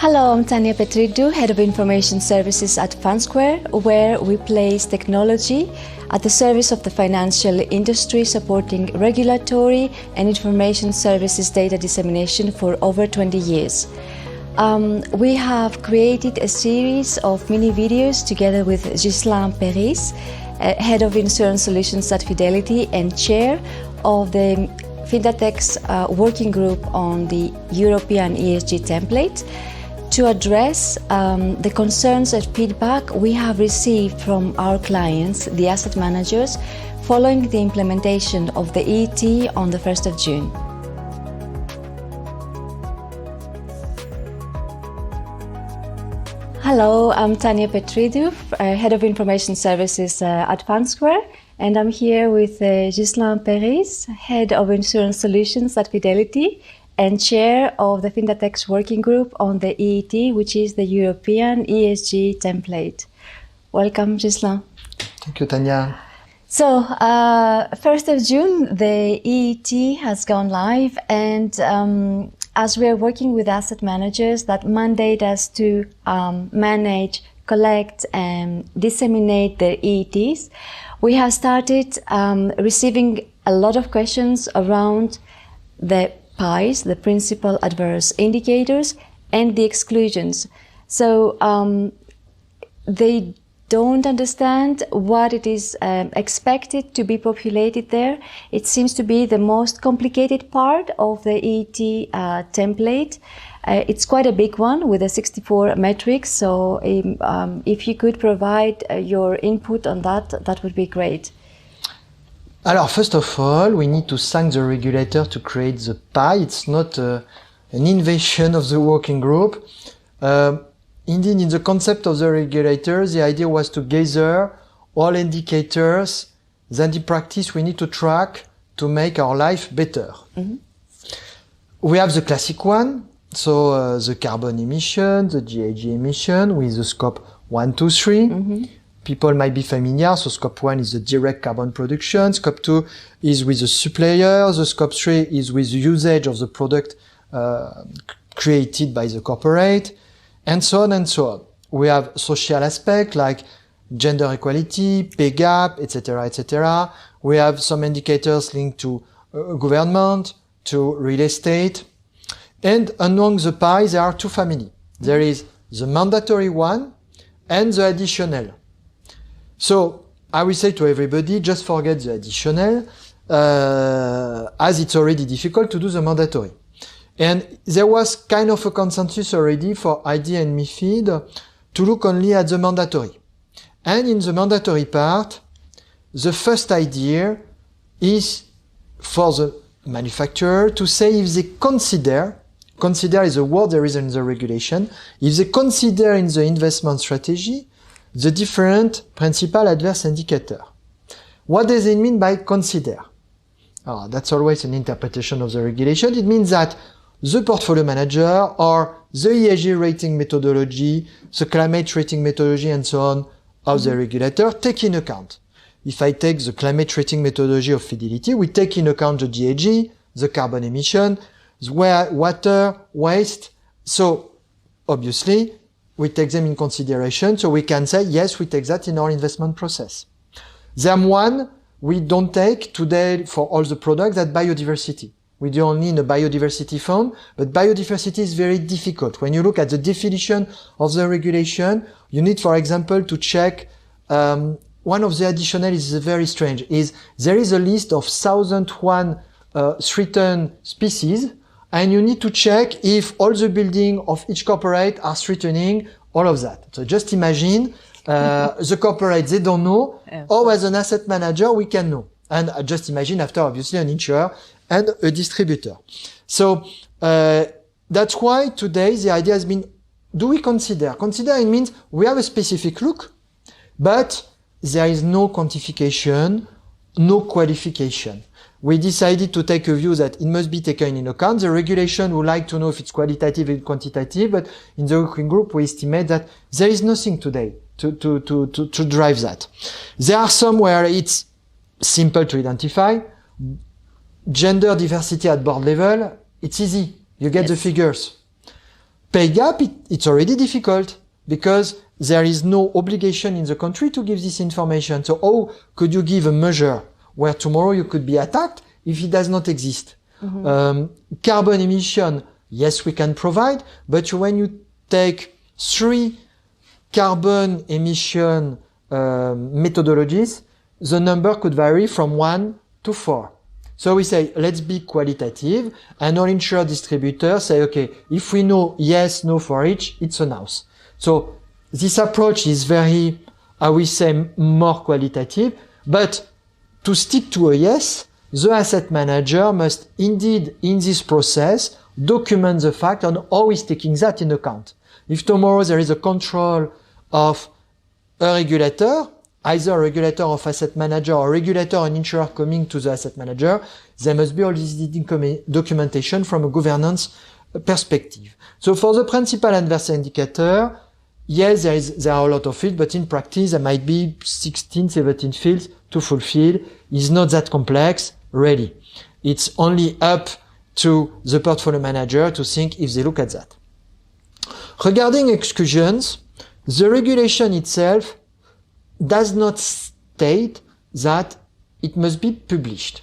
Hello, I'm Tanya Petridou, Head of Information Services at Fundsquare, where we place technology at the service of the financial industry, supporting regulatory and information services data dissemination for over 20 years. We have created a series of mini videos together with Ghislain Perisse, Head of Insurance Solutions at Fidelity and Chair of the FinDatEx working group on the European ESG template, to address the concerns and feedback we have received from our clients, the asset managers, following the implementation of the EET on the 1st of June. Hello, I'm Tanya Petridou, Head of Information Services at Fundsquare, and I'm here with Ghislain Perisse, Head of Insurance Solutions at Fidelity and Chair of the FinDatEx working group on the EET, which is the European ESG template. Welcome, Ghislain. Thank you, Tanya. So, 1st of June, the EET has gone live, and as we are working with asset managers that mandate us to manage, collect, and disseminate the EETs, we have started receiving a lot of questions around the PIEs, the principal adverse indicators, and the exclusions. So they don't understand what it is expected to be populated there. It seems to be the most complicated part of the EET template. It's quite a big one with the 64 metrics. So if you could provide your input on that, that would be great. Alors, first of all, we need to thank the regulator to create the PIE. It's not an invention of the working group. Indeed, in the concept of the regulator, the idea was to gather all indicators that in practice we need to track to make our life better. Mm-hmm. We have the classic one, so the carbon emission, the GHG emission with the scope 1, 2, 3. Mm-hmm. People might be familiar. So scope 1 is the direct carbon production. Scope 2 is with the supplier. The scope 3 is with the usage of the product created by the corporate, and so on and so on. We have social aspect like gender equality, pay gap, etc., etc. We have some indicators linked to government, to real estate. And among the PIEs, there are two families. There is the mandatory one and the additional. So I will say to everybody, just forget the additional, as it's already difficult to do the mandatory. And there was kind of a consensus already for ID and MiFID to look only at the mandatory. And in the mandatory part, the first idea is for the manufacturer to say if they consider is a word there is in the regulation, if they consider in the investment strategy the different principal adverse indicator. What does it mean by consider? That's always an interpretation of the regulation. It means that the portfolio manager or the ESG rating methodology, the climate rating methodology and so on of the regulator take in account. If I take the climate rating methodology of Fidelity, we take in account the GHG, the carbon emission, the water, waste. So obviously, we take them in consideration, so we can say, yes, we take that in our investment process. Then one, we don't take today for all the products, that biodiversity. We do only in a biodiversity fund, but biodiversity is very difficult. When you look at the definition of the regulation, you need, for example, to check, one of the additional is very strange, is there is a list of 1,001 threatened species, and you need to check if all the buildings of each corporate are threatening all of that. So just imagine, the corporate, they don't know, or as an asset manager, we can know. And just imagine after, obviously, an insurer and a distributor. So, that's why today the idea has been, do we consider? Considering means we have a specific look, but there is no quantification, no qualification. We decided to take a view that it must be taken in account. The regulation would like to know if it's qualitative and quantitative, but in the working group, we estimate that there is nothing today to drive that. There are some where it's simple to identify. Gender diversity at board level, it's easy. You get the figures. pay gap, it's already difficult because there is no obligation in the country to give this information. So how could you give a measure where tomorrow you could be attacked if it does not exist? Carbon emission, yes, we can provide, but when you take 3 carbon emission methodologies, the number could vary from 1 to 4. So we say, let's be qualitative, and all insurer distributors say, okay, if we know yes, no for each, it's a house. So this approach is very, I will say, more qualitative, but to stick to a yes, the asset manager must indeed, in this process, document the fact on how he's taking that in account. If tomorrow there is a control of a regulator, either a regulator of asset manager or a regulator and insurer coming to the asset manager, there must be all this documentation from a governance perspective. So for the principal adverse indicator, yes, there are a lot of fields, but in practice there might be 16, 17 fields to fulfill. It's not that complex, really. It's only up to the portfolio manager to think if they look at that. Regarding exclusions, the regulation itself does not state that it must be published.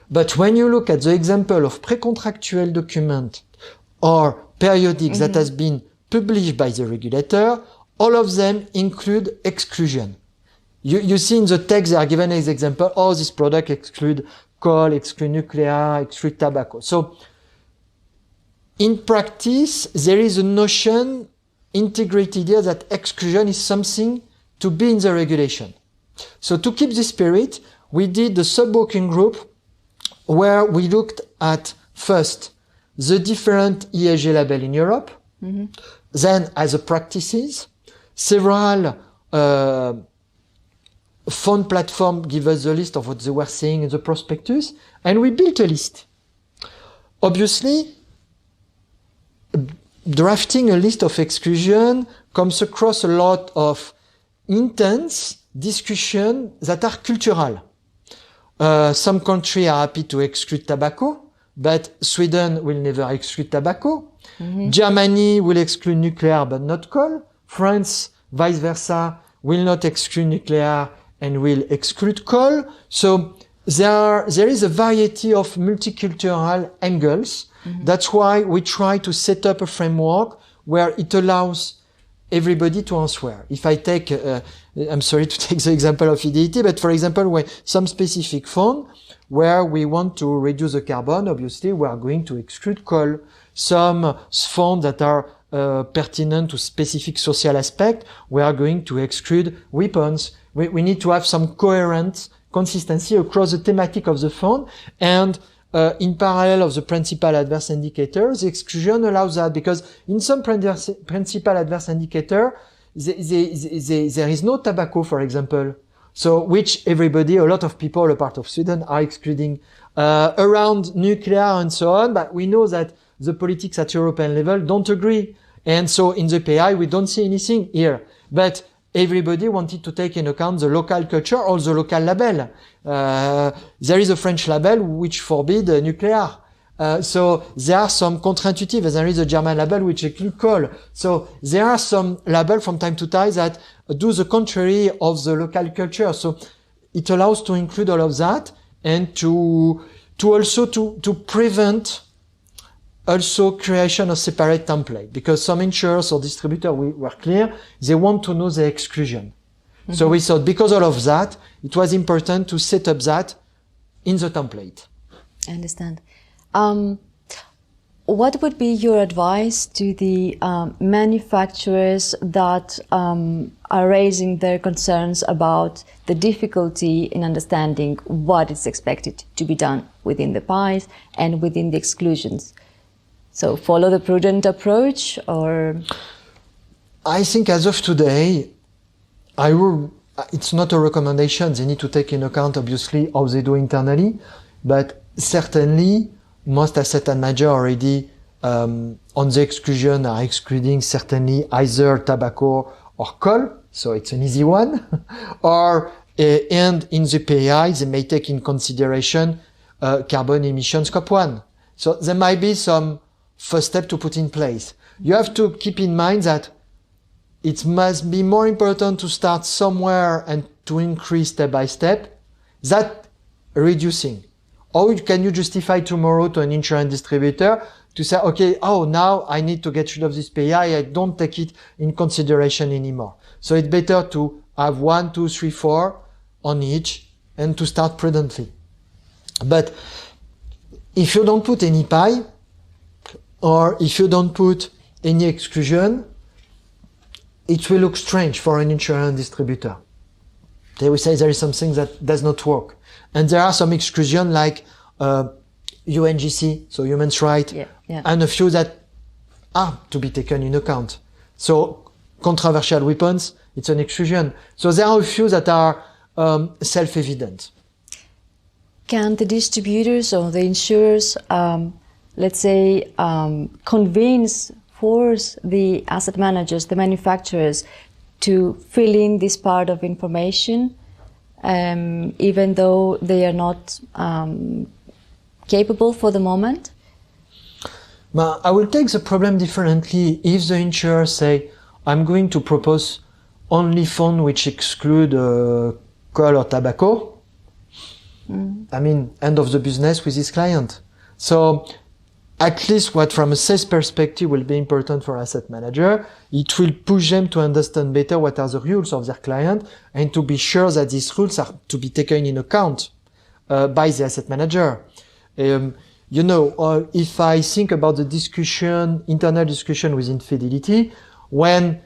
But when you look at the example of pre-contractual document or periodic that has been published by the regulator, all of them include exclusion. You see in the text they are given as example, oh, this product exclude coal, exclude nuclear, exclude tobacco. So in practice, there is a notion integrated here that exclusion is something to be in the regulation. So to keep the spirit, we did the sub-working group where we looked at first the different ESG label in Europe, then as a practices, several fund platform give us the list of what they were saying in the prospectus, and we built a list. Obviously, drafting a list of exclusion comes across a lot of intense discussion that are cultural. Some countries are happy to exclude tobacco, but Sweden will never exclude tobacco. Germany will exclude nuclear but not coal. France, vice versa, will not exclude nuclear and will exclude coal. So there is a variety of multicultural angles. That's why we try to set up a framework where it allows everybody to answer. If I take, I'm sorry to take the example of Fidelity, but for example, when some specific fund where we want to reduce the carbon, obviously we are going to exclude coal. Some funds that are pertinent to specific social aspect, we are going to exclude weapons. We need to have some coherent consistency across the thematic of the fund, and in parallel of the principal adverse indicator, the exclusion allows that, because in some principal adverse indicator, there is no tobacco, for example. So, which everybody, a lot of people, a part of Sweden, are excluding. Around nuclear and so on, but we know that the politics at European level don't agree. And so in the PI, we don't see anything here. But everybody wanted to take in account the local culture or the local label. There is a French label which forbids nuclear. So there are some counterintuitive, and there is a German label which excludes coal. So there are some labels from time to time that do the contrary of the local culture. So it allows to include all of that, and to also to prevent also creation of separate template, because some insurers or distributors were clear, they want to know the exclusion. So we thought, because of all of that, it was important to set up that in the template. I understand. What would be your advice to the manufacturers that are raising their concerns about the difficulty in understanding what is expected to be done within the pies and within the exclusions? So follow the prudent approach, or? I think as of today, it's not a recommendation. They need to take in account, obviously, how they do internally, but certainly most asset managers already on the exclusion are excluding certainly either tobacco or coal, so it's an easy one, or and in the PAI they may take in consideration carbon emission scope 1. So there might be some first step to put in place. you have to keep in mind that it must be more important to start somewhere and to increase step by step than reducing. How can you justify tomorrow to an insurance distributor to say, okay, oh, now I need to get rid of this PI, I don't take it in consideration anymore. So it's better to have 1, 2, 3, 4 on each and to start prudently. But if you don't put any PI, or if you don't put any exclusion, it will look strange for an insurance distributor. They will say there is something that does not work. And there are some exclusion like UNGC, so human rights, and a few that are to be taken in account. So controversial weapons, it's an exclusion. So there are a few that are self-evident. Can the distributors or the insurers, let's say, force the asset managers, the manufacturers, to fill in this part of information, even though they are not capable for the moment? I will take the problem differently. If the insurer say, I'm going to propose only funds which exclude coal or tobacco, I mean, end of the business with his client. So at least what from a sales perspective will be important for asset manager, it will push them to understand better what are the rules of their client and to be sure that these rules are to be taken in account by the asset manager. If I think about the discussion, internal discussion within Fidelity, when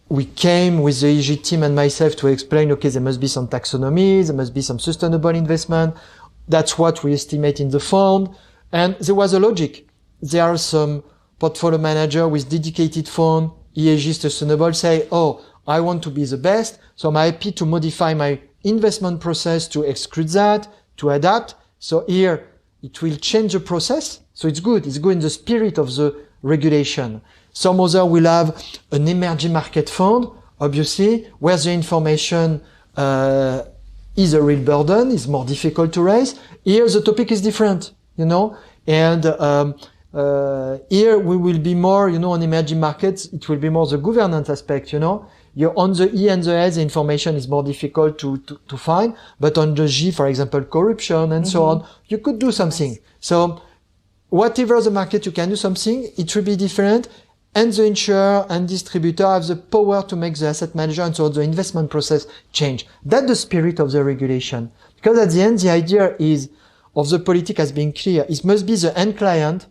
we came with the EEG team and myself to explain, okay, there must be some taxonomy, there must be some sustainable investment. That's what we estimate in the fund. And there was a logic. There are some portfolio manager with dedicated fund, ESG sustainable, say, oh, I want to be the best, so I'm happy to modify my investment process to exclude that, to adapt. So here, it will change the process. So it's good. It's good in the spirit of the regulation. Some other will have an emerging market fund, obviously, where the information is a real burden, is more difficult to raise. Here, the topic is different, and here we will be more, on emerging markets, it will be more the governance aspect, You're on the E and the S, the information is more difficult to find, but on the G, for example, corruption and so on, you could do something. So whatever the market, you can do something, it will be different. And the insurer and distributor have the power to make the asset manager and so the investment process change. That's the spirit of the regulation. Because at the end, the idea of the politic has been clear. It must be the end client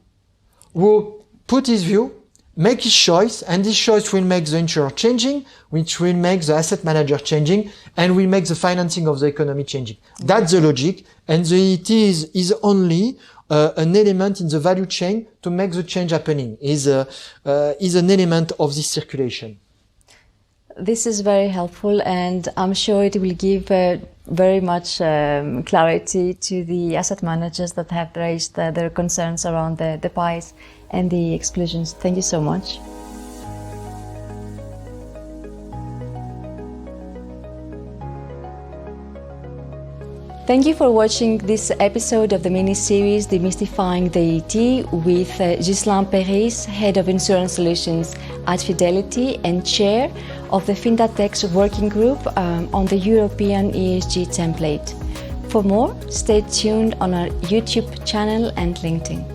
who put his view, make his choice, and this choice will make the insurer changing, which will make the asset manager changing, and will make the financing of the economy changing. That's the logic. And the EET is only an element in the value chain to make the change happening, is an element of this circulation. This is very helpful, and I'm sure it will give very much clarity to the asset managers that have raised their concerns around the PIs and the exclusions. Thank you so much. Thank you for watching this episode of the mini-series Demystifying the EET with Ghislain Perisse, Head of Insurance Solutions at Fidelity and Chair of the FinDatEx Working Group on the European ESG template. For more, stay tuned on our YouTube channel and LinkedIn.